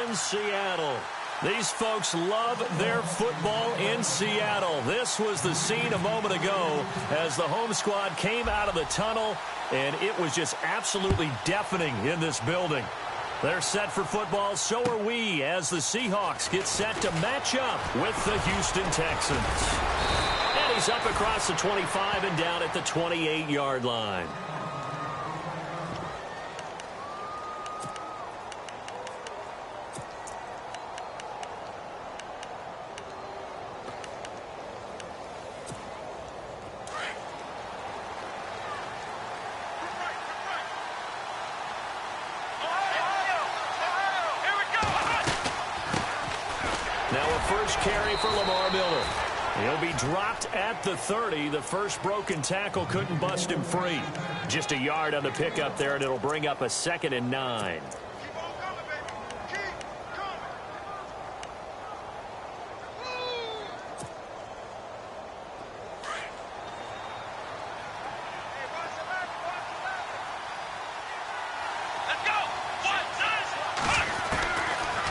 in Seattle. These folks love their football in Seattle. This was the scene a moment ago as the home squad came out of the tunnel, and it was just absolutely deafening in this building. They're set for football, so are we, as the Seahawks get set to match up with the Houston Texans. And he's up across the 25 and down at the 28-yard line. Carry for Lamar Miller. He'll be dropped at the 30. The first broken tackle couldn't bust him free. Just a yard on the pickup there, and it'll bring up a 2nd and 9.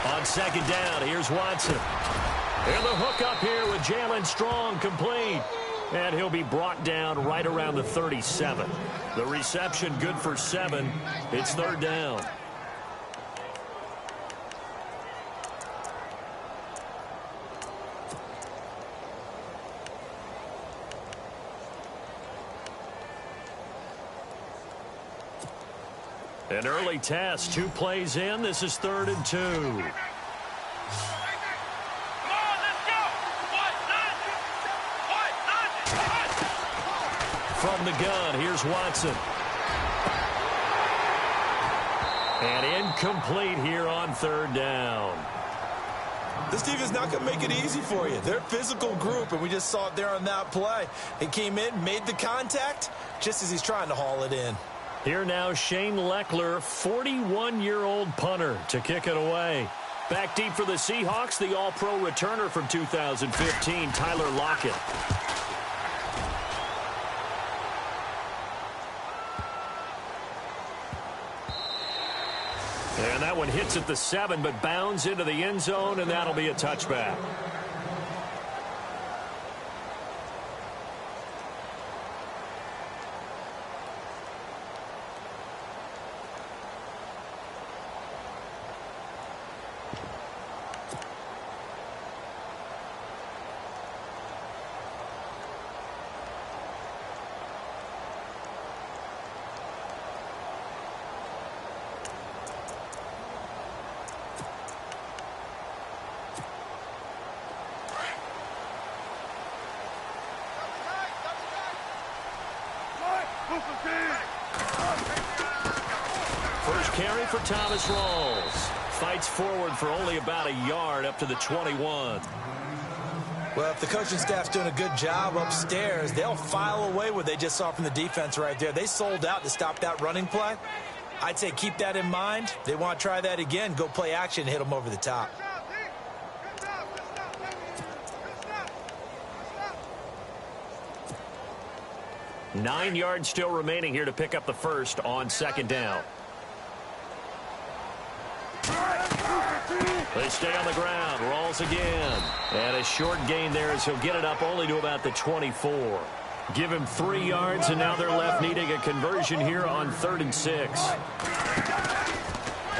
On 2nd down, here's Watson. And the hook up here with Jalen Strong complete. And he'll be brought down right around the 37. The reception good for 7. It's 3rd down. An early test. 2 plays in. This is 3rd and 2. From the gun, here's Watson. And incomplete here on 3rd down. This defense not going to make it easy for you. They're a physical group, and we just saw it there on that play. He came in, made the contact, just as he's trying to haul it in. Here now, Shane Leckler, 41-year-old punter, to kick it away. Back deep for the Seahawks, the All-Pro returner from 2015, Tyler Lockett. And that one hits at the 7, but bounds into the end zone, and that'll be a touchback. First carry for Thomas Rawls. Fights forward for only about a yard up to the 21. Well, if the coaching staff's doing a good job upstairs, they'll file away what they just saw from the defense right there. They sold out to stop that running play. I'd say keep that in mind. They want to try that again. Go play action and hit them over the top. Nine yards still remaining here to pick up the first on 2nd down. They stay on the ground. Rawls again. And a short gain there as he'll get it up only to about the 24. Give him 3 yards, and now they're left needing a conversion here on 3rd and 6.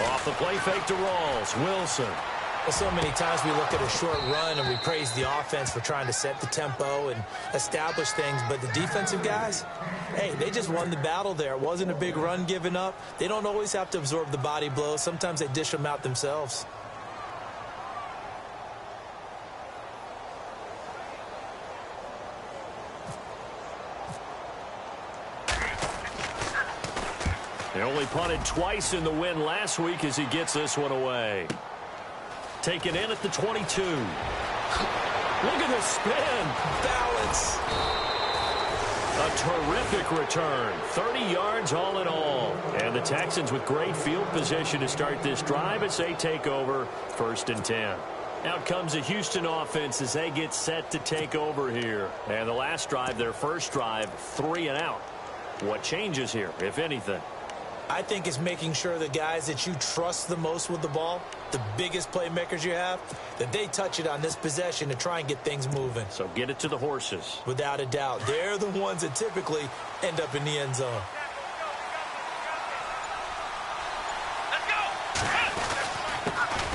Off the play fake to Rawls. Wilson. Well, so many times we look at a short run and we praise the offense for trying to set the tempo and establish things. But the defensive guys, hey, they just won the battle there. It wasn't a big run given up. They don't always have to absorb the body blows. Sometimes they dish them out themselves. They only punted twice in the win last week as he gets this one away. Taken in at the 22. Look at the spin. Balance. A terrific return. 30 yards all in all. And the Texans with great field position to start this drive as they take over 1st and 10. Out comes the Houston offense as they get set to take over here. And the last drive, their first drive, 3 and out. What changes here, if anything? I think it's making sure the guys that you trust the most with the ball, the biggest playmakers you have, that they touch it on this possession to try and get things moving. So get it to the horses. Without a doubt. They're the ones that typically end up in the end zone.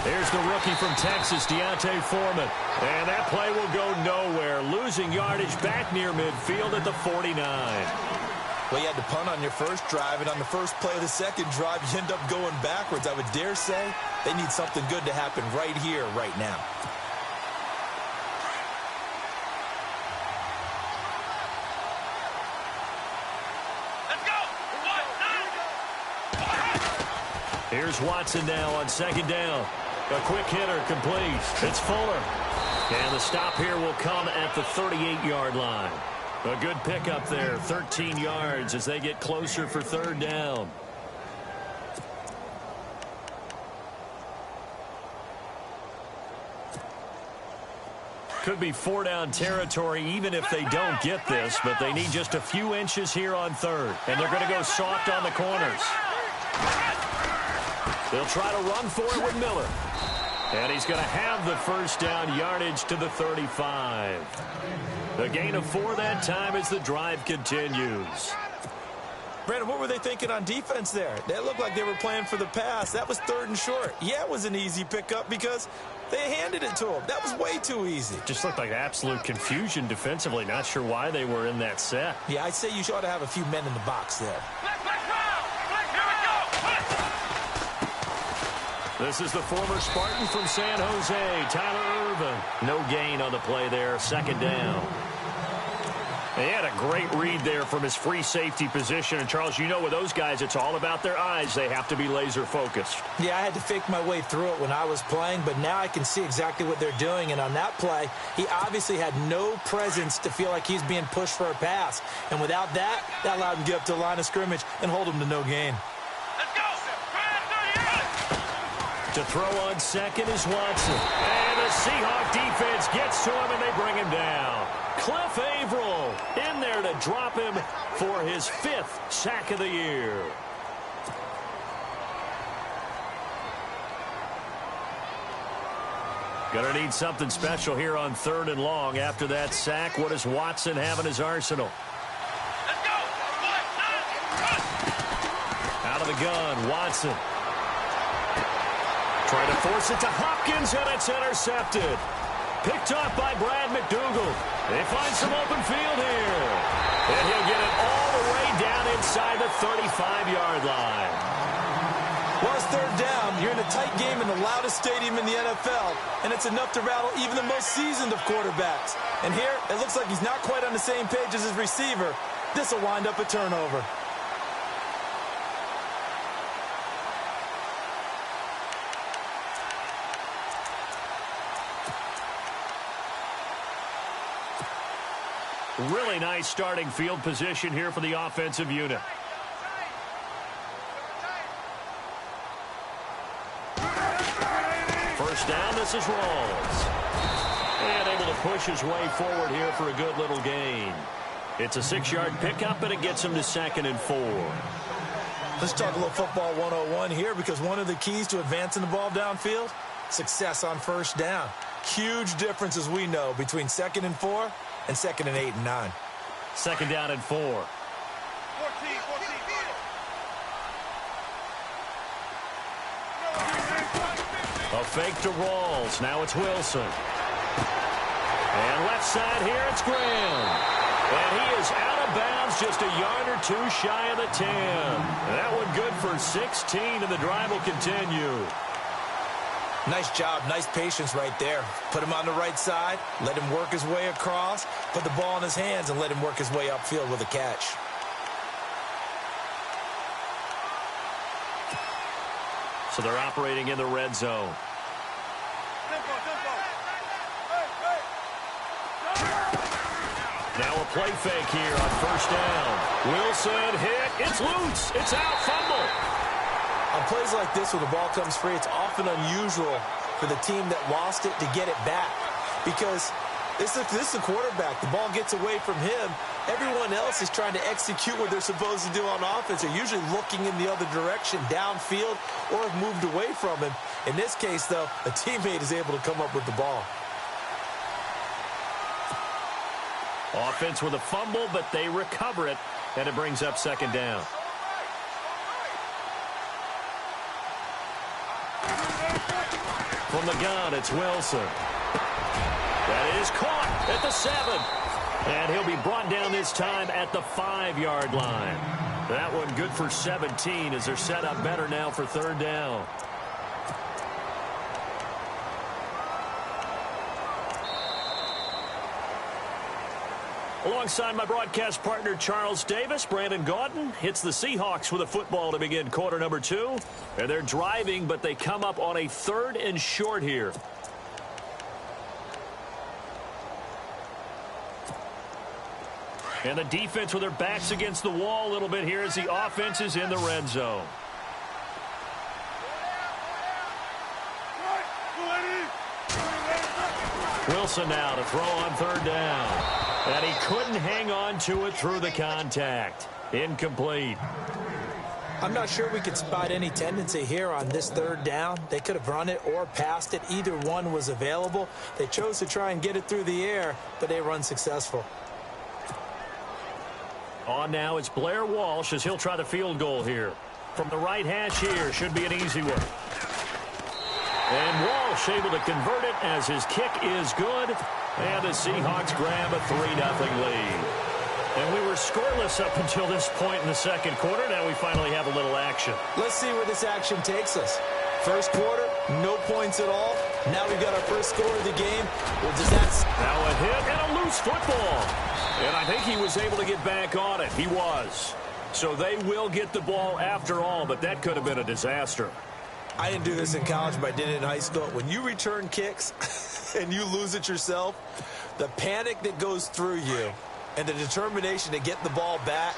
Here's the rookie from Texas, D'Onta Foreman. And that play will go nowhere. Losing yardage back near midfield at the 49. Well, you had to punt on your first drive, and on the first play of the second drive, you end up going backwards. I would dare say they need something good to happen right here, right now. Let's go! Here's Watson now on second down. A quick hitter complete. It's Fuller. And the stop here will come at the 38-yard line. A good pickup there, 13 yards as they get closer for third down. Could be four-down territory even if they don't get this, but they need just a few inches here on third. And they're going to go soft on the corners. They'll try to run for it with Miller. And he's going to have the first down, yardage to the 35. A gain of 4 that time as the drive continues. Brandon, what were they thinking on defense there? They looked like they were playing for the pass. That was 3rd and short. Yeah, it was an easy pickup because they handed it to him. That was way too easy. Just looked like absolute confusion defensively. Not sure why they were in that set. Yeah, I'd say you ought to have a few men in the box there. This is the former Spartan from San Jose, Tyler Irvin. No gain on the play there, second down. He had a great read there from his free safety position. And, Charles, you know with those guys, it's all about their eyes. They have to be laser-focused. Yeah, I had to fake my way through it when I was playing, but now I can see exactly what they're doing. And on that play, he obviously had no presence to feel like he's being pushed for a pass. And without that, that allowed him to get up to the line of scrimmage and hold him to no gain. To throw on second is Watson. And the Seahawk defense gets to him, and they bring him down. Cliff Averill in there to drop him for his 5th sack of the year. Gonna need something special here on 3rd and long. After that sack, what does Watson have in his arsenal? Out of the gun, Watson. Trying to force it to Hopkins, and it's intercepted. Picked off by Brad McDougal. They find some open field here. And he'll get it all the way down inside the 35-yard line. Well, it's 3rd down. You're in a tight game in the loudest stadium in the NFL, and it's enough to rattle even the most seasoned of quarterbacks. And here, it looks like he's not quite on the same page as his receiver. This will wind up a turnover. Really nice starting field position here for the offensive unit. First down, this is Rawls. And able to push his way forward here for a good little gain. It's a 6-yard pickup, and it gets him to 2nd and 4. Let's talk a little football 101 here, because one of the keys to advancing the ball downfield, success on first down. Huge difference, as we know, between 2nd and 4 and 2nd and 8 and 9. 2nd down and 4. 14. A fake to Rawls. Now it's Wilson. And left side here, it's Graham. And he is out of bounds, just a yard or 2 shy of the 10. That one good for 16, and the drive will continue. Nice job, nice patience right there. Put him on the right side, let him work his way across, put the ball in his hands, and let him work his way upfield with a catch. So they're operating in the red zone. Now a play fake here on first down. Wilson hit. It's loose. It's out. Fumble. On plays like this where the ball comes free, it's often unusual for the team that lost it to get it back. Because this is the quarterback. The ball gets away from him, Everyone else is trying to execute what they're supposed to do on offense. They're usually looking in the other direction, downfield, or have moved away from him. In this case, though, a teammate is able to come up with the ball. Offense with a fumble, but they recover it, and it brings up second down. From the gun, it's Wilson. That is caught at the 7. And he'll be brought down this time at the 5-yard line. That one good for 17 as they're set up better now for third down. Alongside my broadcast partner, Charles Davis, Brandon Gaudin hits the Seahawks with a football to begin quarter number 2. And they're driving, but they come up on a 3rd and short here. And the defense with their backs against the wall a little bit here as the offense is in the red zone. Wilson now to throw on third down. And he couldn't hang on to it through the contact. Incomplete. I'm not sure we could spot any tendency here on this third down. They could have run it or passed it. Either one was available. They chose to try and get it through the air, but they were unsuccessful. On now, it's Blair Walsh as he'll try the field goal here. From the right hash here, should be an easy one. And Walsh able to convert it as his kick is good. And the Seahawks grab a 3-0 lead. And we were scoreless up until this point in the second quarter. Now we finally have a little action. Let's see where this action takes us. First quarter, no points at all. Now we've got our first score of the game. Well, does that... Now a hit and a loose football. And I think he was able to get back on it. He was. So they will get the ball after all, but that could have been a disaster. I didn't do this in college, but I did it in high school. When you return kicks and you lose it yourself, the panic that goes through you and the determination to get the ball back,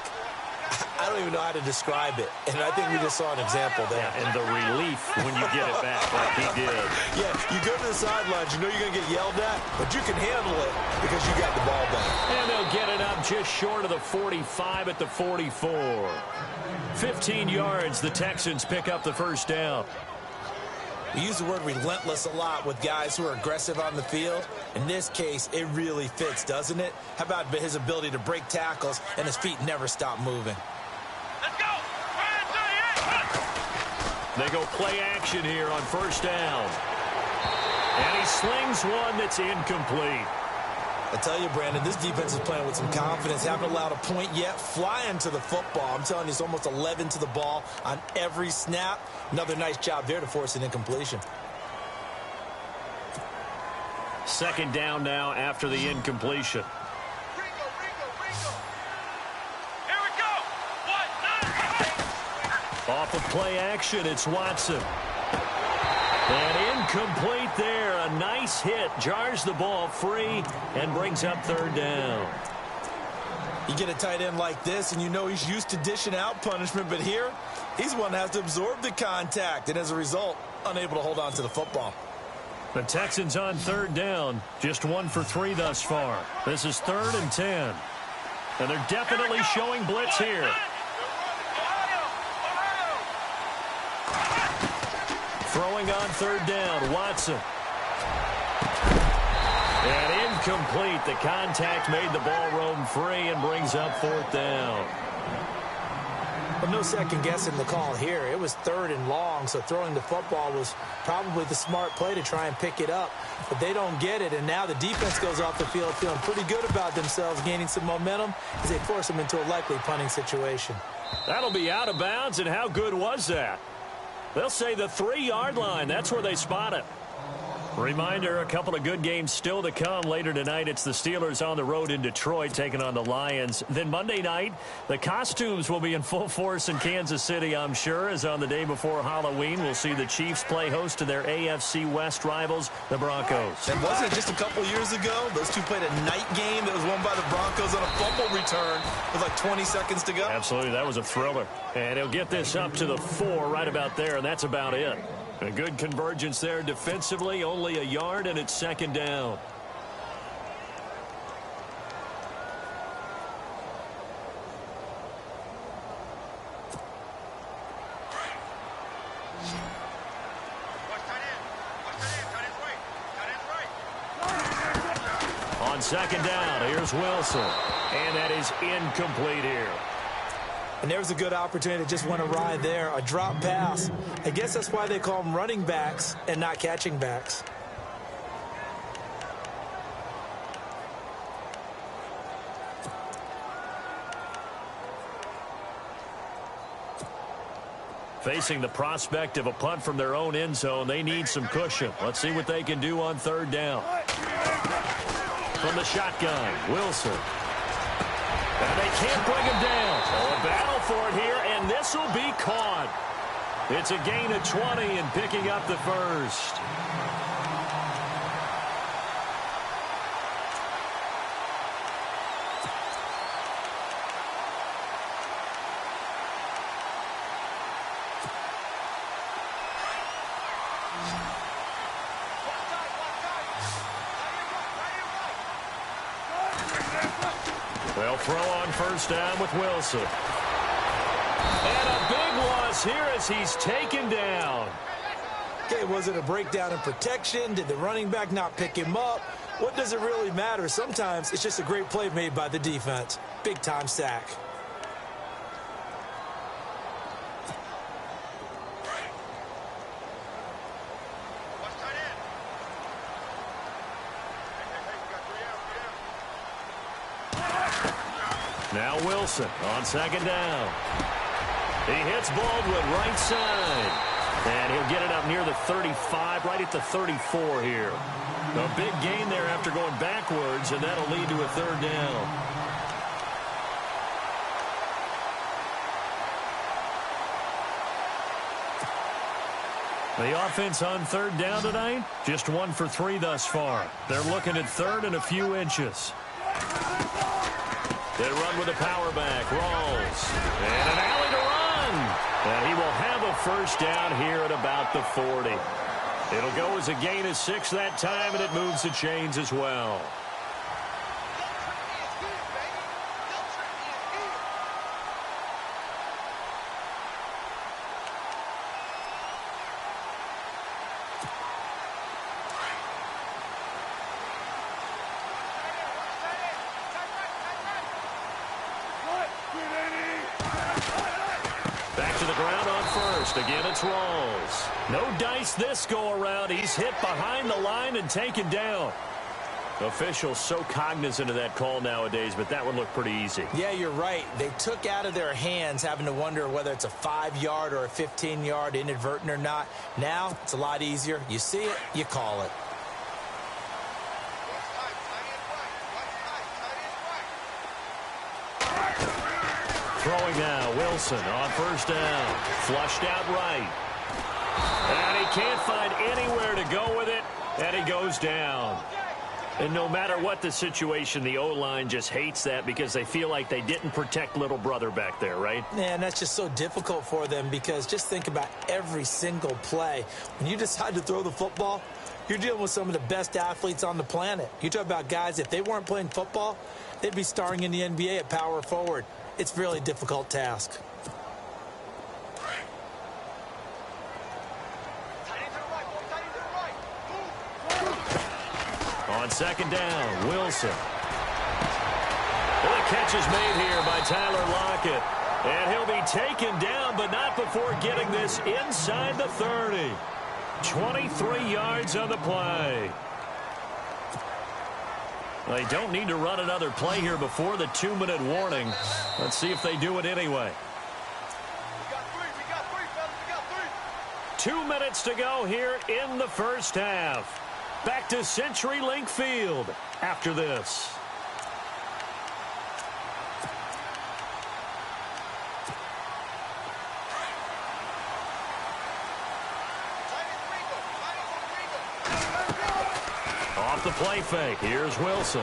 I don't even know how to describe it. And I think we just saw an example there. Yeah, and the relief when you get it back like he did. Yeah, you go to the sidelines, you know you're going to get yelled at, but you can handle it because you got the ball back. And they'll get it up just short of the 45 at the 44. 15 yards, the Texans pick up the first down. We use the word relentless a lot with guys who are aggressive on the field. In this case, it really fits, doesn't it? How about his ability to break tackles and his feet never stop moving? Let's go! They go play action here on first down. And he slings one that's incomplete. I tell you, Brandon, this defense is playing with some confidence. Haven't allowed a point yet. Flying to the football. I'm telling you, it's almost 11 to the ball on every snap. Another nice job there to force an incompletion. Second down now after the incompletion. Here we go! Off of play action, it's Watson. And incomplete there. A nice hit. Jars the ball free and brings up third down. You get a tight end like this, and you know he's used to dishing out punishment, but here, he's one that has to absorb the contact, and as a result, unable to hold on to the football. The Texans on third down. Just 1 for 3 thus far. This is 3rd and 10. And they're definitely showing blitz here. Throwing on third down, Watson. And incomplete. The contact made the ball roam free and brings up 4th down. Well, no second guessing the call here. It was 3rd and long, so throwing the football was probably the smart play to try and pick it up. But they don't get it, and now the defense goes off the field feeling pretty good about themselves, gaining some momentum as they force them into a likely punting situation. That'll be out of bounds, and how good was that? They'll say the 3-yard line. That's where they spot it. Reminder, a couple of good games still to come. Later tonight, it's the Steelers on the road in Detroit taking on the Lions. Then Monday night, the costumes will be in full force in Kansas City, I'm sure, as on the day before Halloween, we'll see the Chiefs play host to their AFC West rivals, the Broncos. And wasn't it just a couple years ago? Those two played a night game that was won by the Broncos on a fumble return with like 20 seconds to go. Absolutely, that was a thriller. And he'll get this up to the 4 right about there, and that's about it. A good convergence there defensively, only a yard, and it's second down. On second down, here's Wilson. And that is incomplete here. And there was a good opportunity that just went awry there. A drop pass. I guess that's why they call them running backs and not catching backs. Facing the prospect of a punt from their own end zone, they need some cushion. Let's see what they can do on third down. From the shotgun, Wilson. And they can't bring him down. Oh, a battle for it here, and this will be caught. It's a gain of 20 and picking up the first. They'll throw on first down with Wilson. And a big loss here as he's taken down. Okay, was it a breakdown in protection? Did the running back not pick him up? What does it really matter? Sometimes it's just a great play made by the defense. Big-time sack. Now Wilson on second down. He hits Baldwin right side. And he'll get it up near the 35, right at the 34 here. A big gain there after going backwards, and that'll lead to a third down. The offense on third down tonight, just 1 for 3 thus far. They're looking at third and a few inches. They run with a power back, Rawls. And an alley to run. And he will have a first down here at about the 40. It'll go as a gain of 6 that time, and it moves the chains as well. Back to the ground on first. Again, it's Rawls. No dice this go-around. He's hit behind the line and taken down. Officials so cognizant of that call nowadays, but that would look pretty easy. Yeah, you're right. They took out of their hands having to wonder whether it's a 5-yard or a 15-yard, inadvertent or not. Now, it's a lot easier. You see it, you call it. Throwing now, Wilson on first down. Flushed out right. And he can't find anywhere to go with it, and he goes down. And no matter what the situation, the O-line just hates that because they feel like they didn't protect little brother back there, right? Man, that's just so difficult for them because just think about every single play. When you decide to throw the football, you're dealing with some of the best athletes on the planet. You talk about guys, if they weren't playing football, they'd be starring in the NBA at power forward. It's a really difficult task. On second down, Wilson. Well, the catch is made here by Tyler Lockett. And he'll be taken down, but not before getting this inside the 30. 23 yards on the play. They don't need to run another play here before the 2-minute warning. Let's see if they do it anyway. We got three, fellas. We got 3. 2 minutes to go here in the first half. Back to CenturyLink Field after this. Off the play fake. Here's Wilson.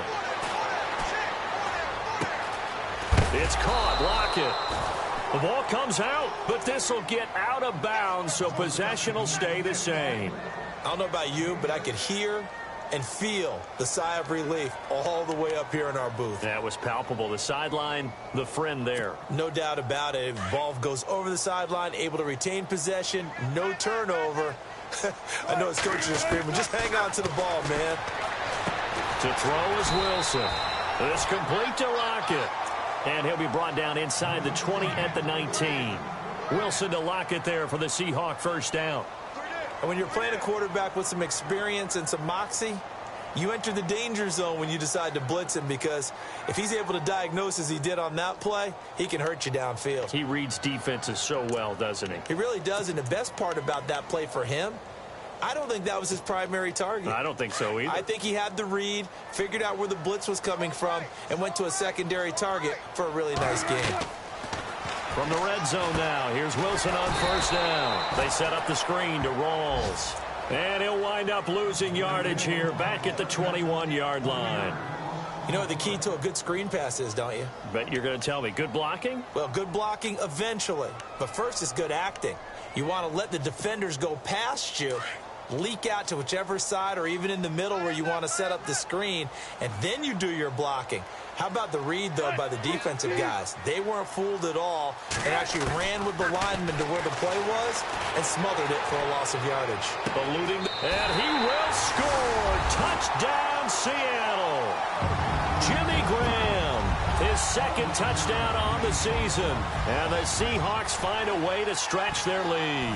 It's caught. Lockett. The ball comes out, but this will get out of bounds, so possession will stay the same. I don't know about you, but I could hear and feel the sigh of relief all the way up here in our booth. That was palpable. The sideline, the friend there. No doubt about it. Ball goes over the sideline, able to retain possession, no turnover. I know his coaches are screaming, just hang on to the ball, man. To throw is Wilson. This complete to Lockett. And he'll be brought down inside the 20 at the 19. Wilson to Lockett there for the Seahawk first down. And when you're playing a quarterback with some experience and some moxie, you enter the danger zone when you decide to blitz him, because if he's able to diagnose as he did on that play, he can hurt you downfield. He reads defenses so well, doesn't he? He really does, and the best part about that play for him, I don't think that was his primary target. I don't think so either. I think he had the read, figured out where the blitz was coming from, and went to a secondary target for a really nice game. From the red zone now, here's Wilson on first down. They set up the screen to Rawls. And he'll wind up losing yardage here back at the 21-yard line. You know what the key to a good screen pass is, don't you? Bet you're going to tell me. Good blocking? Well, good blocking eventually. But first is good acting. You want to let the defenders go past you, leak out to whichever side or even in the middle where you want to set up the screen, and then you do your blocking. How about the read, though, by the defensive guys? They weren't fooled at all and actually ran with the lineman to where the play was and smothered it for a loss of yardage. Eluding, and he will score. Touchdown, Seattle. Jimmy Graham, his second touchdown on the season. And the Seahawks find a way to stretch their lead.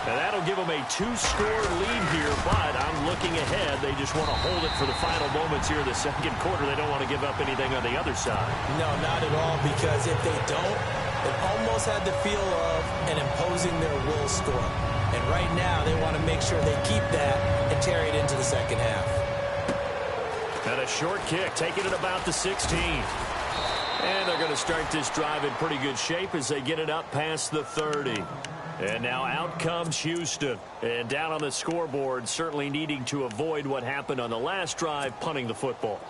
And that'll give them a 2-score lead here, but I'm looking ahead. They just want to hold it for the final moments here in the second quarter. They don't want to give up anything on the other side. No, not at all, because if they don't, it almost had the feel of an imposing their will score. And right now, they want to make sure they keep that and carry it into the second half. And a short kick, taking it about the 16. And they're going to start this drive in pretty good shape as they get it up past the 30. And now out comes Houston. And down on the scoreboard, certainly needing to avoid what happened on the last drive, punting the football.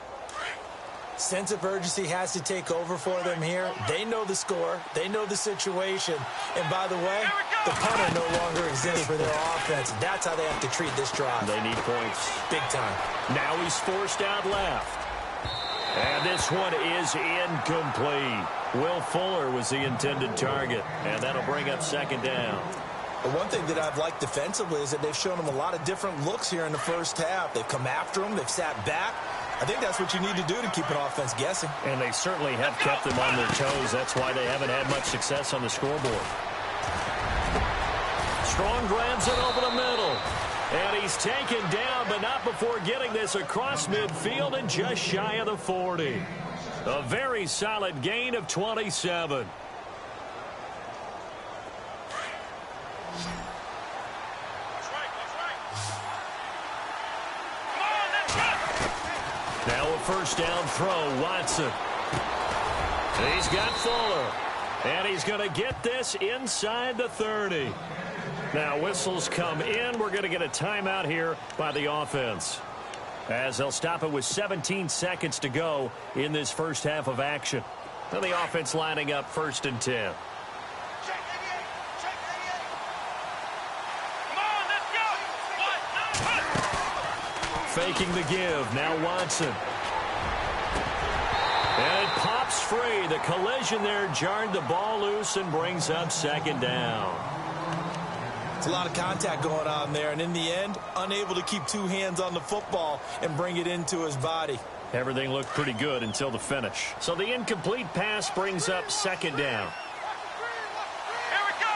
Sense of urgency has to take over for them here. They know the score. They know the situation. And by the way, the punter no longer exists for their offense. That's how they have to treat this drive. They need points. Big time. Now he's forced out left. And this one is incomplete. Will Fuller was the intended target, and that'll bring up second down. But one thing that I've liked defensively is that they've shown them a lot of different looks here in the first half. They've come after them. They've sat back. I think that's what you need to do to keep an offense guessing. And they certainly have kept them on their toes. That's why they haven't had much success on the scoreboard. Strong grabs it over the middle. And he's taken down, but not before getting this across midfield and just shy of the 40. A very solid gain of 27. Now a first down throw, Watson. He's got Fuller. And he's going to get this inside the 30. Now whistles come in. We're going to get a timeout here by the offense, as they'll stop it with 17 seconds to go in this first half of action. Now the offense lining up first and 10. Faking the give. Now Watson. And it pops free. The collision there jarred the ball loose and brings up second down. It's a lot of contact going on there, and in the end, unable to keep two hands on the football and bring it into his body. Everything looked pretty good until the finish. So the incomplete pass brings up second down.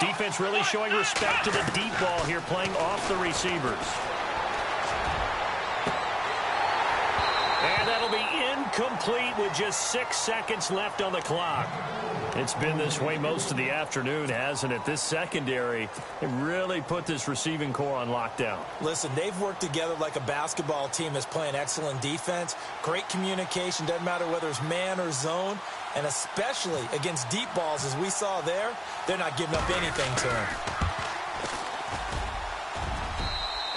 Defense really showing respect to the deep ball here, playing off the receivers. And that'll be incomplete with just 6 seconds left on the clock. It's been this way most of the afternoon, hasn't it? This secondary, it really put this receiving core on lockdown. Listen, they've worked together like a basketball team that's playing excellent defense. Great communication, doesn't matter whether it's man or zone. And especially against deep balls, as we saw there, they're not giving up anything to him.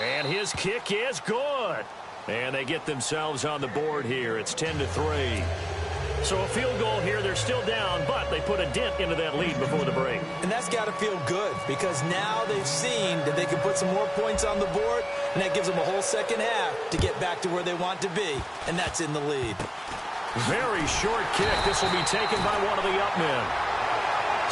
And his kick is good. And they get themselves on the board here. It's 10-3. So a field goal here. They're still down, but they put a dent into that lead before the break. And that's got to feel good, because now they've seen that they can put some more points on the board, and that gives them a whole second half to get back to where they want to be, and that's in the lead. Very short kick. This will be taken by one of the up men.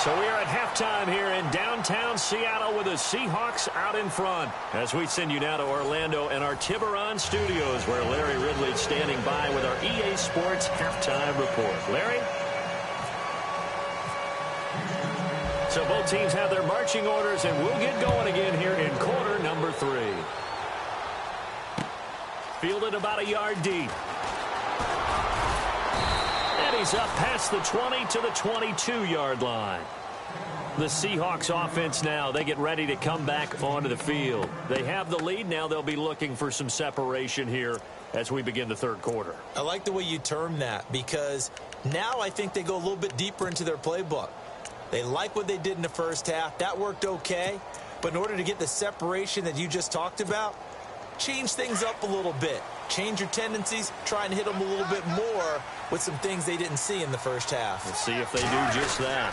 So we are at halftime here in downtown Seattle with the Seahawks out in front. As we send you now to Orlando and our Tiburon studios, where Larry Ridley's standing by with our EA Sports halftime report. Larry? So both teams have their marching orders, and we'll get going again here in quarter number 3. Fielded about a yard deep. And he's up past the 20 to the 22-yard line. The Seahawks offense now, they get ready to come back onto the field. They have the lead. Now they'll be looking for some separation here as we begin the third quarter. I like the way you term that, because now I think they go a little bit deeper into their playbook. They like what they did in the first half. That worked okay. But in order to get the separation that you just talked about, change things up a little bit. Change your tendencies, try and hit them a little bit more with some things they didn't see in the first half. Let's see if they do just that.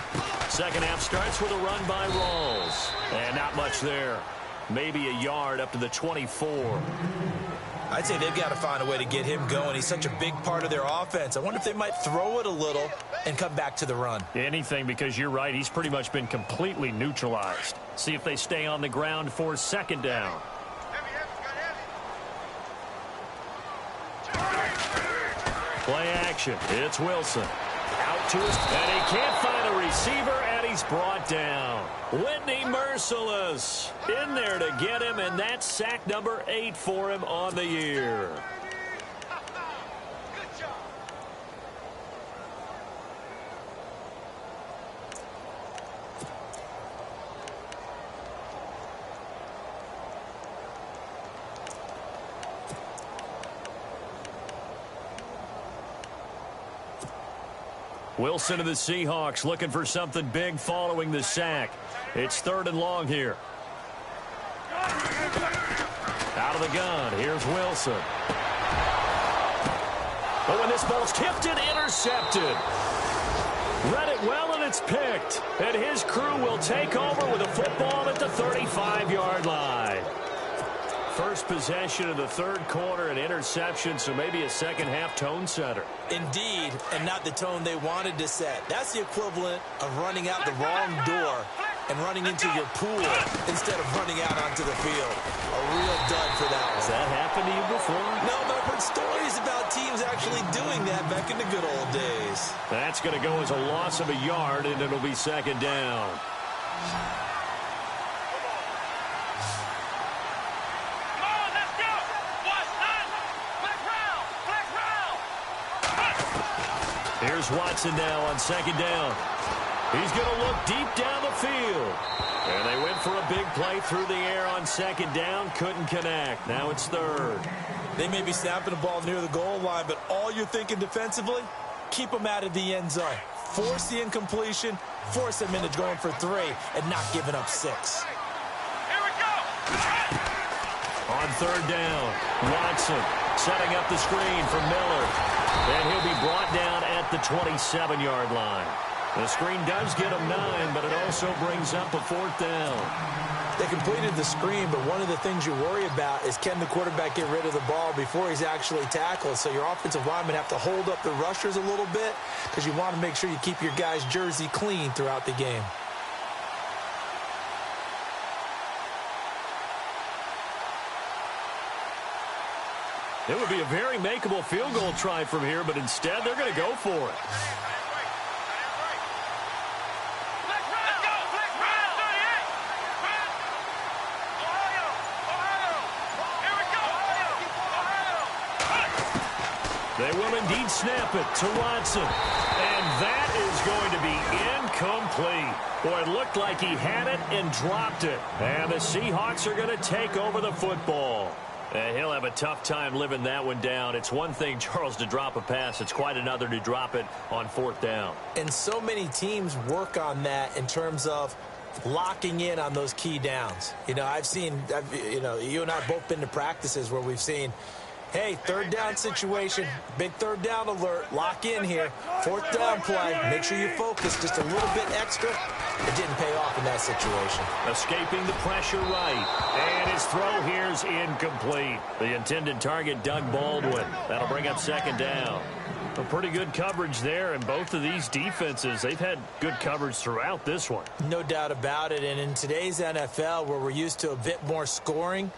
Second half starts with a run by Rawls. And not much there. Maybe a yard up to the 24. I'd say they've got to find a way to get him going. He's such a big part of their offense. I wonder if they might throw it a little and come back to the run. Anything, because you're right. He's pretty much been completely neutralized. See if they stay on the ground for second down. Play action. It's Wilson. Out to his... And he can't find a receiver, and he's brought down. Whitney Merciless in there to get him, and that's sack number 8 for him on the year. Good job. Wilson and the Seahawks looking for something big following the sack. It's 3rd and long here. Out of the gun, here's Wilson. But when this ball's tipped and intercepted. Read it well, and it's picked. And his crew will take over with a football at the 35-yard line. First possession of the third quarter, an interception, so maybe a second-half tone setter. Indeed, and not the tone they wanted to set. That's the equivalent of running out the wrong door and running into your pool instead of running out onto the field. A real dud for that one. Has that happened to you before? No, but I've heard stories about teams actually doing that back in the good old days. That's going to go as a loss of a yard, and it'll be second down. Here's Watson now on second down. He's going to look deep down the field. And they went for a big play through the air on second down. Couldn't connect. Now it's third. They may be snapping the ball near the goal line, but all you're thinking defensively, keep them out of the end zone. Force the incompletion, force them into going for 3, and not giving up 6. Here we go. On third down, Watson setting up the screen for Miller. And he'll be brought down at the 27-yard line. The screen does get him 9, but it also brings up a 4th down. They completed the screen, but one of the things you worry about is can the quarterback get rid of the ball before he's actually tackled. So your offensive linemen have to hold up the rushers a little bit because you want to make sure you keep your guy's jersey clean throughout the game. It would be a very makeable field goal try from here, but instead they're going to go for it. They will indeed snap it to Watson. And that is going to be incomplete. Boy, it looked like he had it and dropped it. And the Seahawks are going to take over the football. And he'll have a tough time living that one down. It's one thing, Charles, to drop a pass. It's quite another to drop it on 4th down. And so many teams work on that in terms of locking in on those key downs. You know, you and I have both been to practices where we've seen, hey, 3rd down situation, big 3rd down alert, lock in here, 4th down play, make sure you focus just a little bit extra. It didn't pay off in that situation. Escaping the pressure right. And his throw here's incomplete. The intended target, Doug Baldwin. That'll bring up 2nd down. A pretty good coverage there, and both of these defenses, they've had good coverage throughout this one. No doubt about it, and in today's NFL, where we're used to a bit more scoring,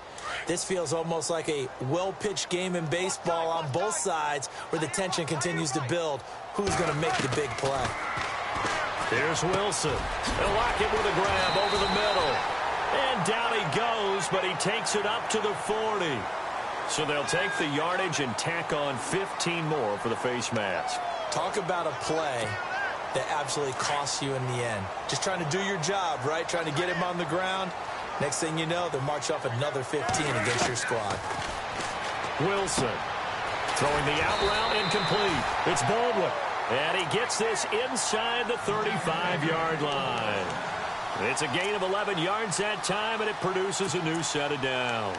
this feels almost like a well-pitched game in baseball on both sides where the tension continues to build. Who's going to make the big play? Here's Wilson. They'll lock it with a grab over the middle. And down he goes, but he takes it up to the 40. So they'll take the yardage and tack on 15 more for the face mask. Talk about a play that absolutely costs you in the end. Just trying to do your job, right? Trying to get him on the ground. Next thing you know, they'll march off another 15 against your squad. Wilson throwing the out route incomplete. It's Baldwin. And he gets this inside the 35-yard line. It's a gain of 11 yards that time, and it produces a new set of downs.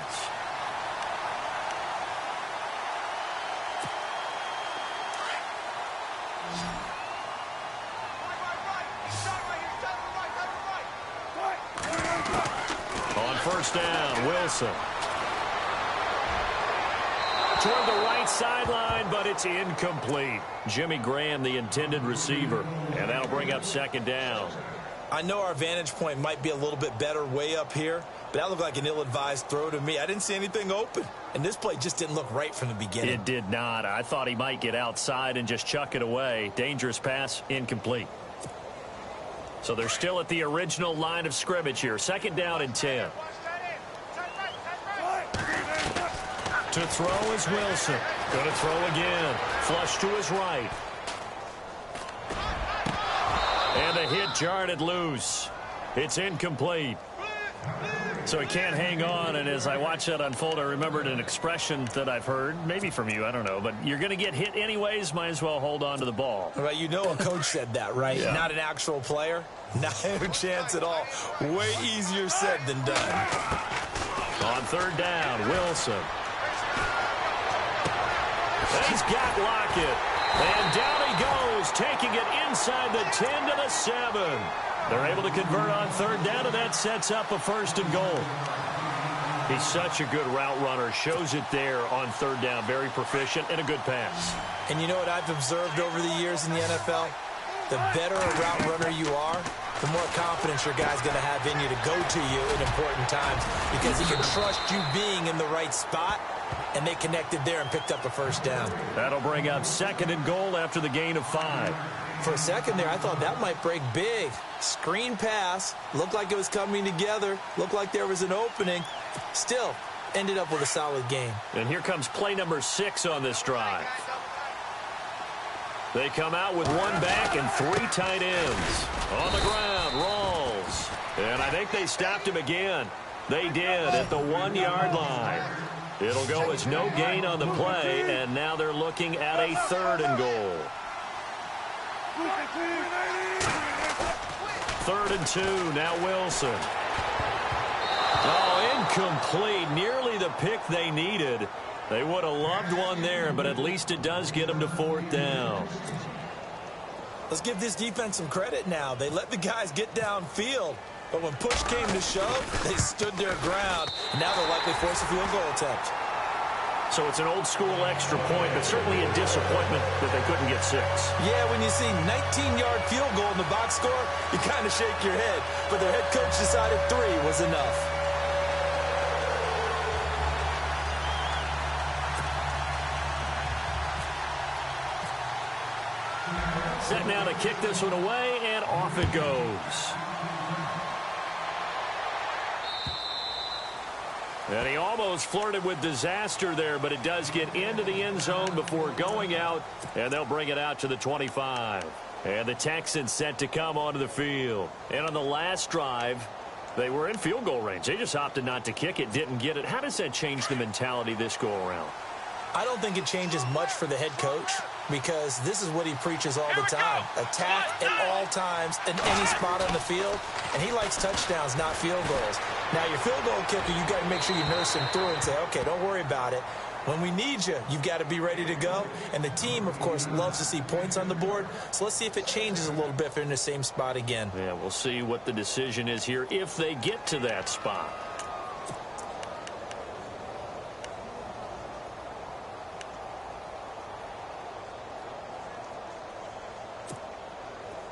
On first down, Wilson. Toward the right sideline, but it's incomplete. Jimmy Graham, the intended receiver, and that'll bring up second down. I know our vantage point might be a little bit better way up here, but that looked like an ill-advised throw to me. I didn't see anything open, and this play just didn't look right from the beginning. It did not. I thought he might get outside and just chuck it away. Dangerous pass, incomplete. So they're still at the original line of scrimmage here. Second down and 10. To throw is Wilson. Going to throw again. Flush to his right. And the hit jarred it loose. It's incomplete. So he can't hang on, and as I watch that unfold, I remembered an expression that I've heard, maybe from you, I don't know, but you're going to get hit anyways, might as well hold on to the ball. Right, you know a coach said that, right? Yeah. Not an actual player. Not a chance at all. Way easier said than done. On third down, Wilson. He's got Lockett. And down he goes, taking it inside the 10 to the 7. They're able to convert on third down, and that sets up a first and goal. He's such a good route runner. Shows it there on third down. Very proficient and a good pass. And you know what I've observed over the years in the NFL? The better a route runner you are, the more confidence your guy's going to have in you to go to you in important times because he can trust you being in the right spot, and they connected there and picked up a first down. That'll bring up second and goal after the gain of 5. For a second there, I thought that might break big. Screen pass. Looked like it was coming together. Looked like there was an opening. Still, ended up with a solid game. And here comes play number 6 on this drive. They come out with one back and 3 tight ends. On the ground, Rawls. And I think they stopped him again. They did at the 1-yard line. It'll go as no gain on the play, and now they're looking at a third and goal. 3rd and 2, now Wilson. Oh, incomplete. Nearly the pick they needed. They would have loved one there, but at least it does get them to 4th down. Let's give this defense some credit now. They let the guys get downfield, but when push came to shove, they stood their ground. And now they'll likely force a field goal attempt. So it's an old-school extra point, but certainly a disappointment that they couldn't get 6. Yeah, when you see 19-yard field goal in the box score, you kind of shake your head. But their head coach decided 3 was enough. Set now to kick this one away, and off it goes. And he almost flirted with disaster there, but it does get into the end zone before going out, and they'll bring it out to the 25. And the Texans set to come onto the field. And on the last drive, they were in field goal range. They just opted not to kick it, didn't get it. How does that change the mentality this go-around? I don't think it changes much for the head coach because this is what he preaches all the time. Attack at all times in any spot on the field, and he likes touchdowns, not field goals. Now, your field goal kicker, you got to make sure you nurse him through and say, okay, don't worry about it. When we need you, you've got to be ready to go. And the team, of course, loves to see points on the board. So let's see if it changes a little bit if they're in the same spot again. Yeah, we'll see what the decision is here if they get to that spot.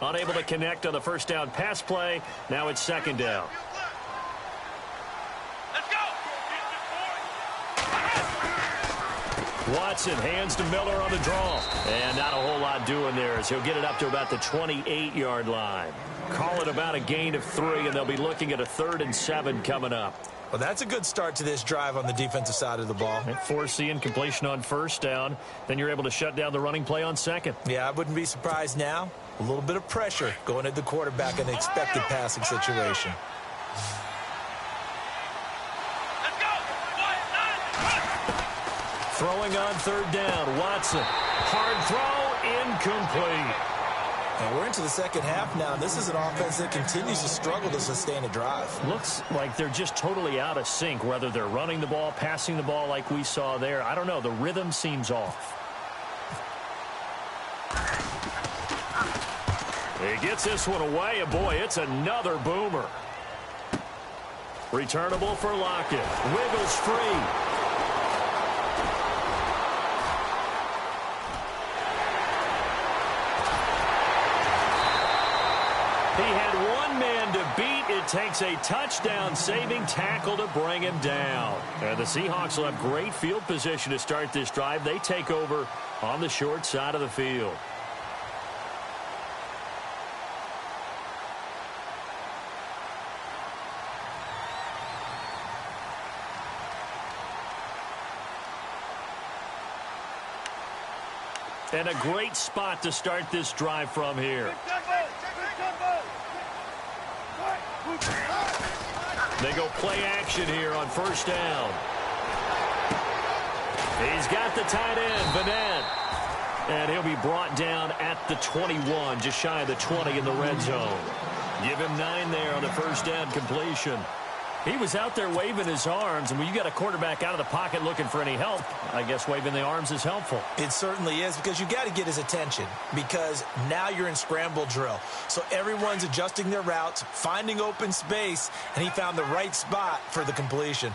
Unable to connect on the first down pass play. Now it's second down. Let's go. Watson hands to Miller on the draw. And not a whole lot doing there as he'll get it up to about the 28-yard line. Call it about a gain of 3, and they'll be looking at a 3rd and 7 coming up. Well, that's a good start to this drive on the defensive side of the ball. Force the incompletion on first down. Then you're able to shut down the running play on second. Yeah, I wouldn't be surprised now. A little bit of pressure going at the quarterback in an expected passing situation. Let's go. Throwing on 3rd down, Watson. Hard throw, incomplete. And we're into the second half now. This is an offense that continues to struggle to sustain a drive. Looks like they're just totally out of sync, whether they're running the ball, passing the ball like we saw there. I don't know. The rhythm seems off. He gets this one away, and boy, it's another boomer. Returnable for Lockett. Wiggles free. He had one man to beat. It takes a touchdown-saving tackle to bring him down. And the Seahawks will have great field position to start this drive. They take over on the short side of the field. And a great spot to start this drive from here. They go play action here on first down. He's got the tight end, Vanette. And he'll be brought down at the 21, just shy of the 20 in the red zone. Give him 9 there on the first down completion. He was out there waving his arms, and when you got a quarterback out of the pocket looking for any help, I guess waving the arms is helpful. It certainly is, because you got to get his attention, because now you're in scramble drill. So everyone's adjusting their routes, finding open space, and he found the right spot for the completion.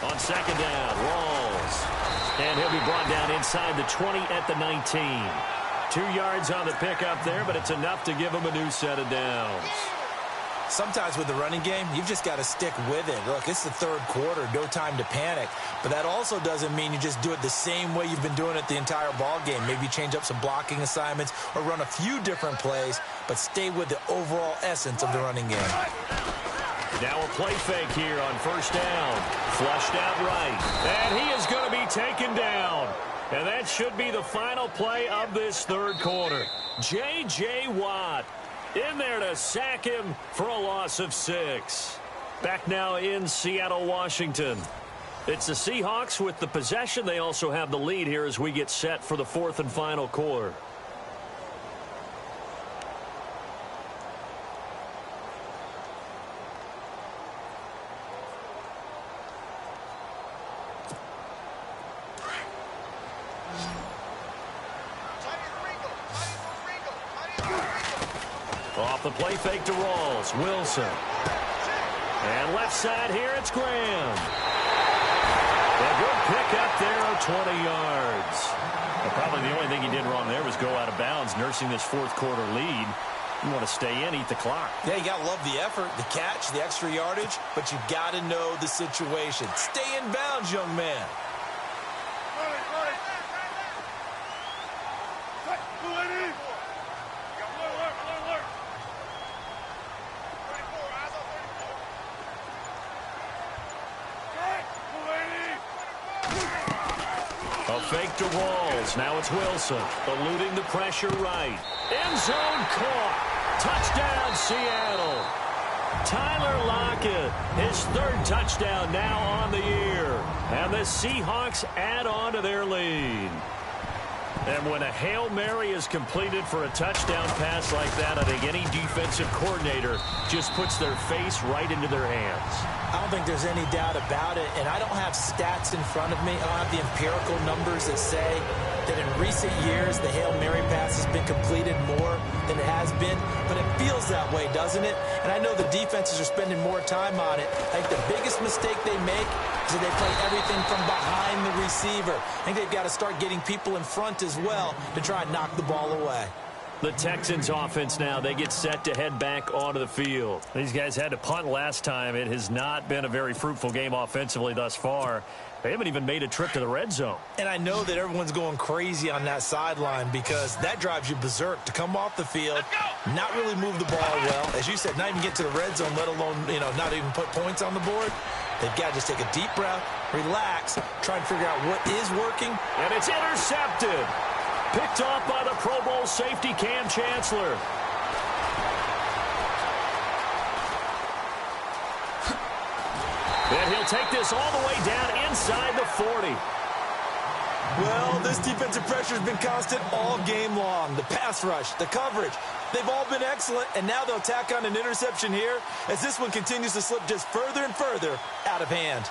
On second down, Rawls. And he'll be brought down inside the 20 at the 19. 2 yards on the pickup there, but it's enough to give him a new set of downs. Sometimes with the running game, you've just got to stick with it. Look, it's the third quarter, no time to panic. But that also doesn't mean you just do it the same way you've been doing it the entire ball game. Maybe change up some blocking assignments or run a few different plays, but stay with the overall essence of the running game. Now a play fake here on first down. Flushed out right. And he is going to be taken down. And that should be the final play of this third quarter. J.J. Watt in there to sack him for a loss of 6. Back now in Seattle, Washington. It's the Seahawks with the possession. They also have the lead here as we get set for the 4th and final quarter. Off the play fake to Rawls. Wilson. And left side here, it's Graham. A good pickup there of 20 yards. But probably the only thing he did wrong there was go out of bounds, nursing this fourth quarter lead. You want to stay in, eat the clock. Yeah, you got to love the effort, the catch, the extra yardage, but you got to know the situation. Stay in bounds, young man. A fake to Rawls. Now it's Wilson. Eluding the pressure right. End zone caught. Touchdown, Seattle. Tyler Lockett, his 3rd touchdown now on the year. And the Seahawks add on to their lead. And when a Hail Mary is completed for a touchdown pass like that, I think any defensive coordinator just puts their face right into their hands. I don't think there's any doubt about it, and I don't have stats in front of me. I don't have the empirical numbers that say that in recent years the Hail Mary pass has been completed more than it has been, but it feels that way, doesn't it? And I know the defenses are spending more time on it. I think the biggest mistake they make is that they play everything from behind the receiver. I think they've got to start getting people in front as well to try and knock the ball away. The Texans offense now, they get set to head back onto the field. These guys had to punt last time. It has not been a very fruitful game offensively thus far. They haven't even made a trip to the red zone. And I know that everyone's going crazy on that sideline because that drives you berserk to come off the field, not really move the ball well. As you said, not even get to the red zone, let alone, not even put points on the board. They've got to just take a deep breath, relax, try and figure out what is working. And it's intercepted. Picked off by the Pro Bowl safety, Cam Chancellor. And he'll take this all the way down inside the 40. Well, this defensive pressure has been constant all game long. The pass rush, the coverage, they've all been excellent, and now they'll tack on an interception here as this one continues to slip just further and further out of hand.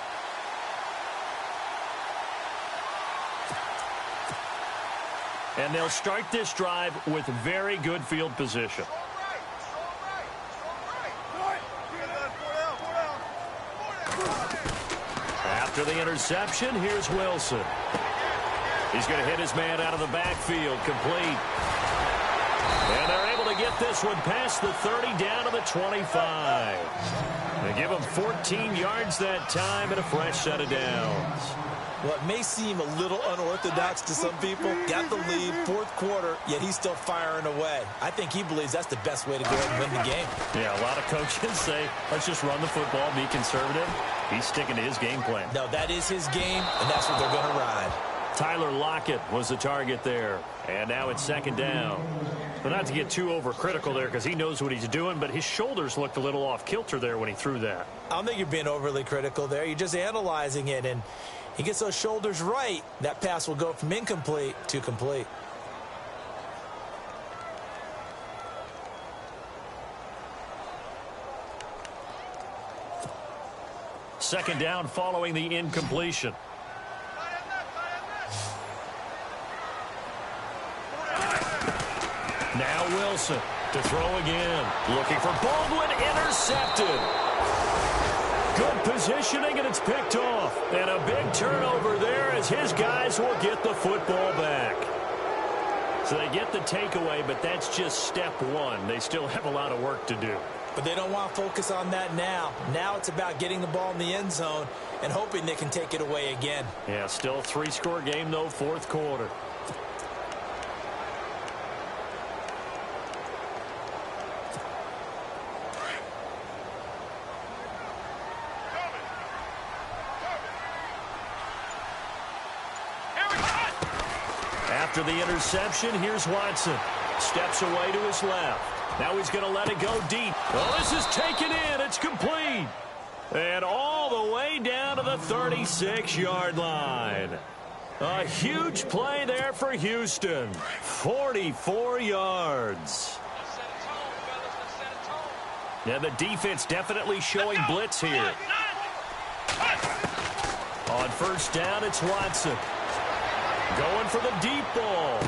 And they'll start this drive with very good field position. After the interception, here's Wilson. He's going to hit his man out of the backfield, complete. And they're able to get this one past the 30 down to the 25. They give him 14 yards that time and a fresh set of downs. Well, it may seem a little unorthodox to some people. Got the lead, fourth quarter, yet he's still firing away. I think he believes that's the best way to go ahead and win the game. Yeah, a lot of coaches say, let's just run the football, be conservative. He's sticking to his game plan. No, that is his game, and that's what they're going to ride. Tyler Lockett was the target there. And now it's second down. But not to get too overcritical there because he knows what he's doing, but his shoulders looked a little off kilter there when he threw that. I don't think you're being overly critical there. You're just analyzing it, and he gets those shoulders right. That pass will go from incomplete to complete. Second down following the incompletion. Now Wilson to throw again. Looking for Baldwin, intercepted. Good positioning, and it's picked off. And a big turnover there as his guys will get the football back. So they get the takeaway, but that's just step one. They still have a lot of work to do. But they don't want to focus on that now. Now it's about getting the ball in the end zone and hoping they can take it away again. Yeah, still a three-score game, though, fourth quarter. After the interception, here's Watson. Steps away to his left. Now he's going to let it go deep. Oh, this is taken in. It's complete. And all the way down to the 36-yard line. A huge play there for Houston. 44 yards. Yeah, the defense definitely showing blitz here. On first down, it's Watson. Going for the deep ball.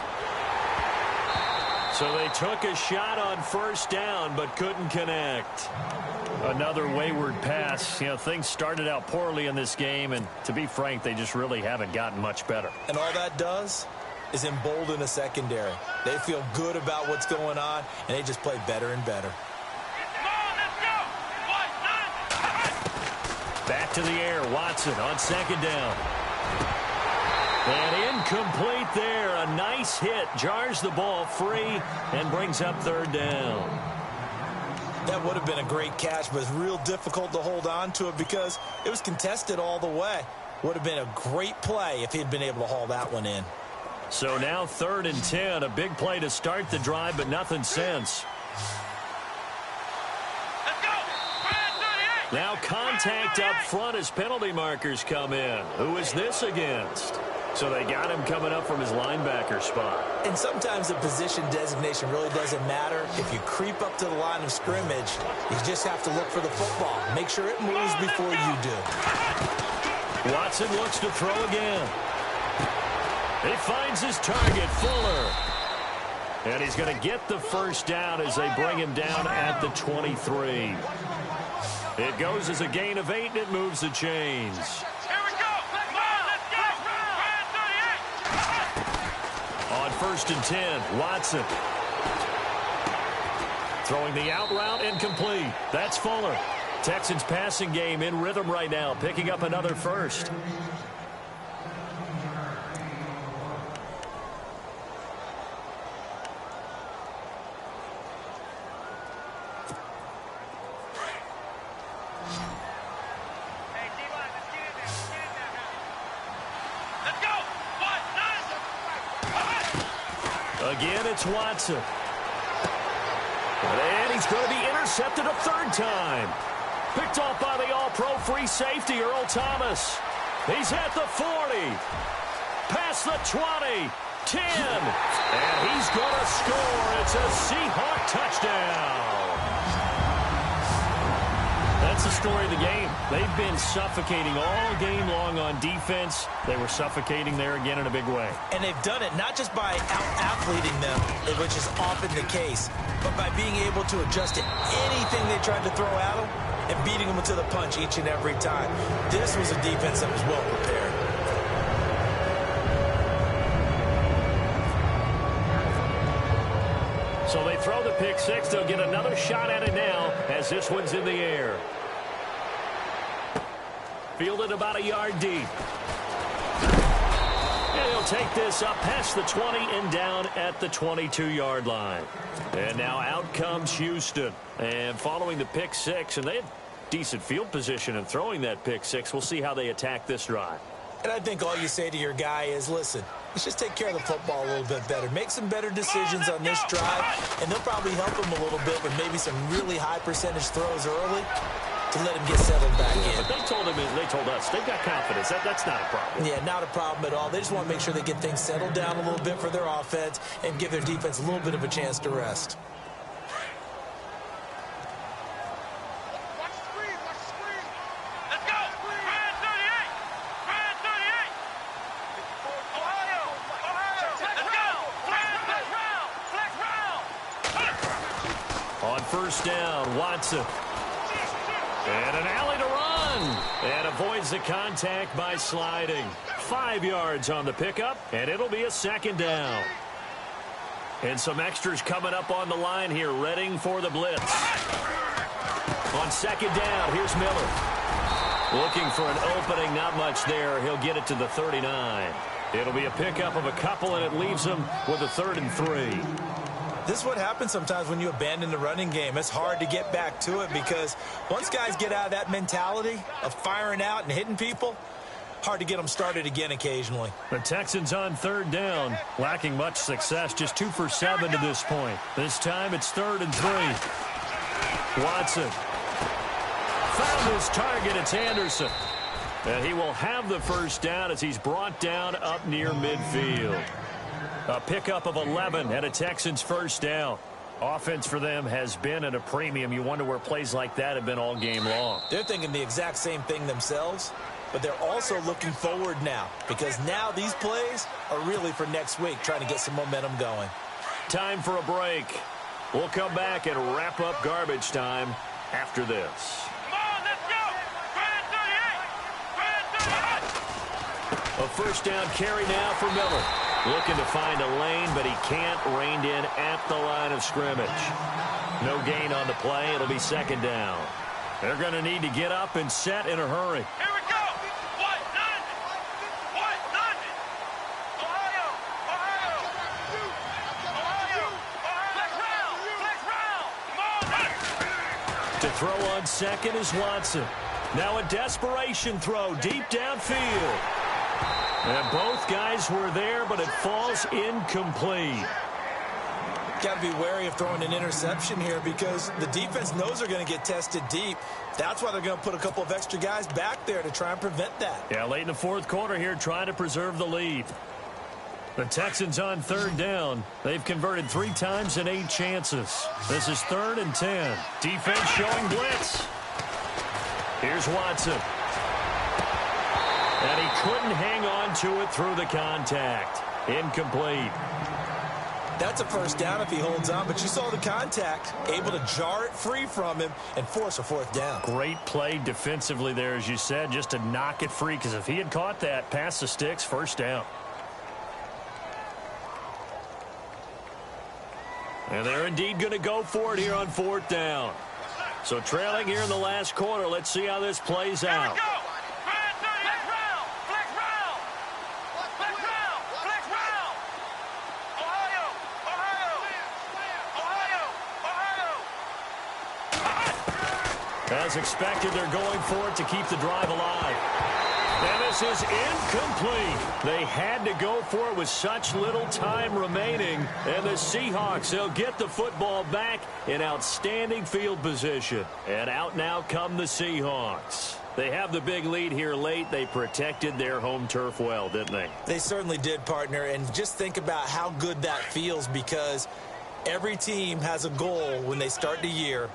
So they took a shot on first down, but couldn't connect. Another wayward pass. You know, things started out poorly in this game, and to be frank, they just really haven't gotten much better. And all that does is embolden a secondary. They feel good about what's going on, and they just play better and better. Back to the air, Watson on second down. And incomplete there. A nice hit. Jars the ball free and brings up third down. That would have been a great catch, but it's real difficult to hold on to it because it was contested all the way. Would have been a great play if he'd been able to haul that one in. So now 3rd and 10. A big play to start the drive, but nothing since. Now contact up front as penalty markers come in. Who is this against? So they got him coming up from his linebacker spot. And sometimes the position designation really doesn't matter. If you creep up to the line of scrimmage, you just have to look for the football. Make sure it moves before you do. Watson looks to throw again. He finds his target, Fuller. And he's going to get the first down as they bring him down at the 23. It goes as a gain of 8, and it moves the chains. On 1st and 10, Watson. Throwing the out route incomplete. That's Fuller. Texans passing game in rhythm right now, picking up another first. Again, it's Watson. And he's going to be intercepted a third time. Picked off by the all-pro free safety, Earl Thomas. He's at the 40. Past the 20. 10. And he's going to score. It's a Seahawk touchdown. That's the story of the game. They've been suffocating all game long on defense. They were suffocating there again in a big way. And they've done it not just by out-athleting them, which is often the case, but by being able to adjust to anything they tried to throw at them and beating them to the punch each and every time. This was a defense that was well prepared. So they throw the pick six. They'll get another shot at it now as this one's in the air. Fielded about a yard deep. And he'll take this up past the 20 and down at the 22-yard line. And now out comes Houston. And following the pick six, and they had decent field position in throwing that pick six. We'll see how they attack this drive. And I think all you say to your guy is, listen, let's just take care of the football a little bit better. Make some better decisions on this drive, and they'll probably help him a little bit with maybe some really high percentage throws early to let him get settled back in. But they told us, they've got confidence. That's not a problem. Yeah, not a problem at all. They just want to make sure they get things settled down a little bit for their offense and give their defense a little bit of a chance to rest. First down, Watson. And an alley to run. And avoids the contact by sliding. 5 yards on the pickup, and it'll be a second down. And some extras coming up on the line here, readying for the blitz. On second down, here's Miller. Looking for an opening, not much there. He'll get it to the 39. It'll be a pickup of a couple, and it leaves him with a 3rd and 3. This is what happens sometimes when you abandon the running game. It's hard to get back to it because once guys get out of that mentality of firing out and hitting people, hard to get them started again occasionally. The Texans on 3rd down, lacking much success, just 2 for 7 to this point. This time it's 3rd and 3. Watson found his target. It's Anderson. And he will have the first down as he's brought down up near midfield. A pickup of 11 and a Texans first down. Offense for them has been at a premium. You wonder where plays like that have been all game long. They're thinking the exact same thing themselves, but they're also looking forward now because now these plays are really for next week, trying to get some momentum going. Time for a break. We'll come back and wrap up garbage time after this. Come on, let's go! A first down carry now for Miller. Looking to find a lane, but he can't. Reined in at the line of scrimmage. No gain on the play. It'll be second down. They're going to need to get up and set in a hurry. Here we go! White, London! Ohio! Flex round! To throw on second is Watson. Now a desperation throw deep downfield. And both guys were there, but it falls incomplete. Got to be wary of throwing an interception here because the defense knows they're going to get tested deep. That's why they're going to put a couple of extra guys back there to try and prevent that. Yeah, late in the 4th quarter here, trying to preserve the lead. The Texans on 3rd down. They've converted 3 times in 8 chances. This is 3rd and 10. Defense showing blitz. Here's Watson. And he couldn't hang on to it through the contact. Incomplete. That's a first down if he holds on, but you saw the contact, able to jar it free from him and force a 4th down. Great play defensively there, as you said, just to knock it free, because if he had caught that, past the sticks, first down. And they're indeed going to go for it here on 4th down. So trailing here in the last quarter. Let's see how this plays out. As expected, they're going for it to keep the drive alive. And this is incomplete. They had to go for it with such little time remaining. And the Seahawks, they'll get the football back in outstanding field position. And out now come the Seahawks. They have the big lead here late. They protected their home turf well, didn't they? They certainly did, partner. And just think about how good that feels, because every team has a goal when they start the year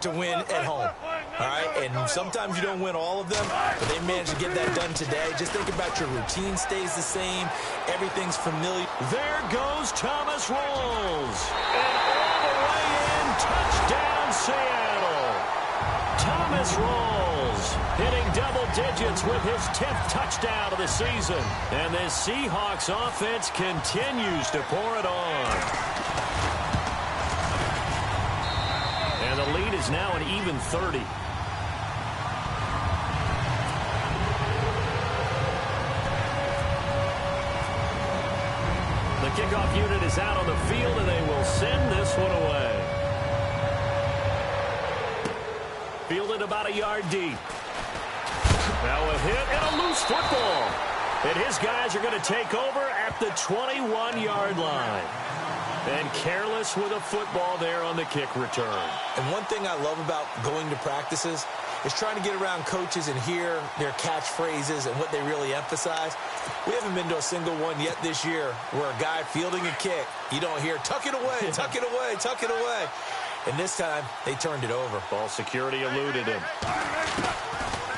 to win at home. All right, and sometimes you don't win all of them, but they managed to get that done today. Just think about your routine stays the same. Everything's familiar. There goes Thomas Rawls. And all the way in, touchdown Seattle. Thomas Rawls hitting double digits with his 10th touchdown of the season. And this Seahawks offense continues to pour it on. And the lead is now an even 30. The kickoff unit is out on the field, and they will send this one away. Fielded about a yard deep. Now a hit and a loose football. And his guys are going to take over at the 21-yard line. And careless with a football there on the kick return. And one thing I love about going to practices is trying to get around coaches and hear their catchphrases and what they really emphasize. We haven't been to a single one yet this year where a guy fielding a kick, you don't hear, tuck it away, tuck it away, tuck it away. And this time, they turned it over. Ball security eluded him.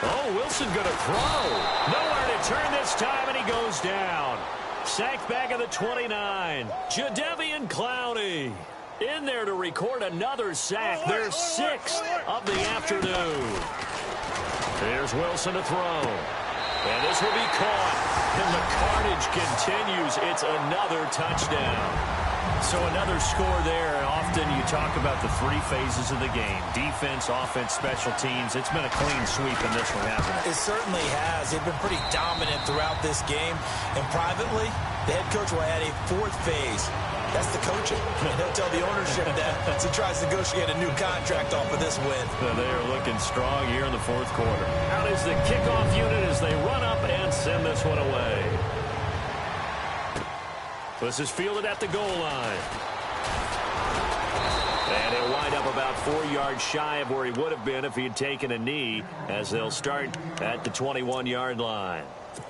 Oh, Wilson going to throw. Nowhere to turn this time, and he goes down. Sacked back at the 29. Jadeveon Clowney in there to record another sack. Their 6th of the afternoon. Here's Wilson to throw. And this will be caught. And the carnage continues. It's another touchdown. So another score there. Often you talk about the 3 phases of the game. Defense, offense, special teams. It's been a clean sweep in this one, hasn't it? It certainly has. They've been pretty dominant throughout this game. And privately, the head coach will add a 4th phase. That's the coaching. And he'll tell the ownership that as he tries to negotiate a new contract off of this win. They are looking strong here in the 4th quarter. Out is the kickoff unit as they run up and send this one away. This is fielded at the goal line. And he'll wind up about 4 yards shy of where he would have been if he had taken a knee, as they'll start at the 21-yard line.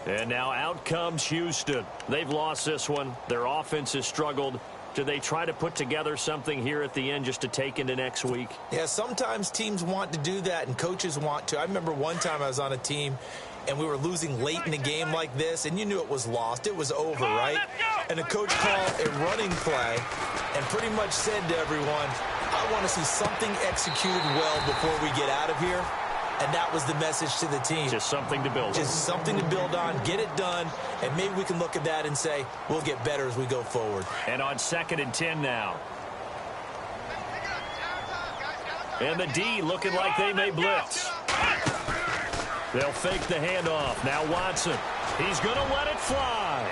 And now out comes Houston. They've lost this one. Their offense has struggled. Do they try to put together something here at the end just to take into next week? Yeah, sometimes teams want to do that and coaches want to. I remember one time I was on a team and we were losing late in the game like this, and you knew it was lost. It was over, right? And the coach called a running play and pretty much said to everyone, I want to see something executed well before we get out of here. And that was the message to the team. Just something to build on. Just something to build on, get it done, and maybe we can look at that and say, we'll get better as we go forward. And on 2nd and 10 now. And the D looking like they may blitz. They'll fake the handoff. Now Watson. He's going to let it fly.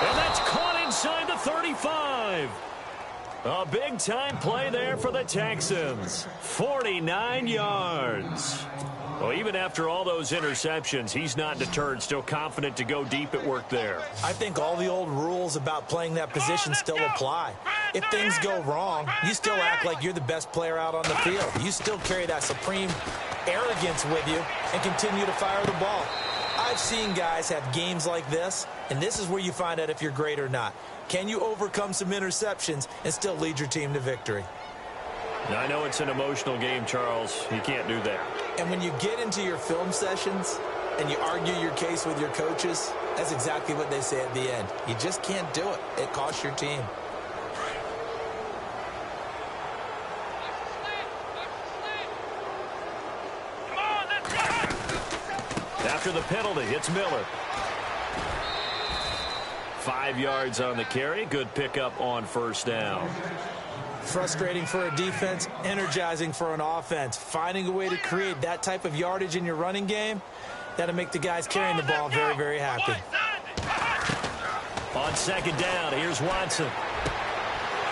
And that's caught inside the 35. A big-time play there for the Texans. 49 yards. Well, even after all those interceptions, he's not deterred, still confident to go deep at work there. I think all the old rules about playing that position still apply. If things go wrong, you still act like you're the best player out on the field. You still carry that supreme arrogance with you and continue to fire the ball. I've seen guys have games like this, and this is where you find out if you're great or not. Can you overcome some interceptions and still lead your team to victory? Now, I know it's an emotional game, Charles. You can't do that. And when you get into your film sessions and you argue your case with your coaches, that's exactly what they say at the end. You just can't do it. It costs your team. After the penalty, it's Miller. 5 yards on the carry. Good pickup on first down. Frustrating for a defense, energizing for an offense. Finding a way to create that type of yardage in your running game, that'll make the guys carrying the ball very, very happy. On second down, here's Watson.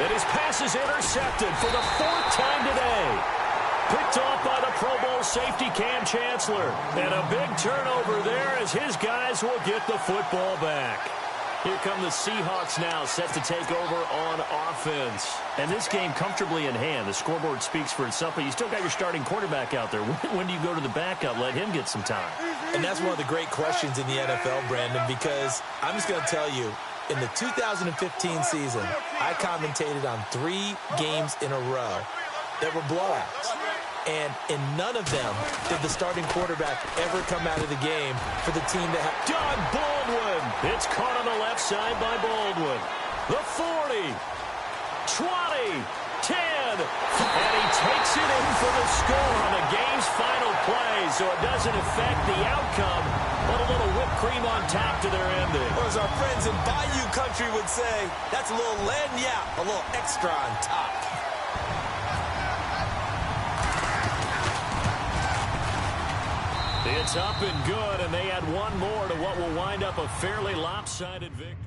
And his pass is intercepted for the 4th time today. Picked off by the Pro Bowl safety Cam Chancellor. And a big turnover there as his guys will get the football back. Here come the Seahawks now, set to take over on offense. And this game comfortably in hand. The scoreboard speaks for itself, but you still got your starting quarterback out there. When do you go to the backup? Let him get some time. And that's one of the great questions in the NFL, Brandon, because I'm just going to tell you, in the 2015 season, I commentated on 3 games in a row that were blowouts. And in none of them did the starting quarterback ever come out of the game for the team that had Doug Baldwin. It's caught on the left side by Baldwin. The 40, 20, 10. And he takes it in for the score on the game's final play. So it doesn't affect the outcome, but a little whipped cream on top to their ending. Or as our friends in Bayou Country would say, that's a little lagniappe, a little extra on top. It's up and good, and they add one more to what will wind up a fairly lopsided victory.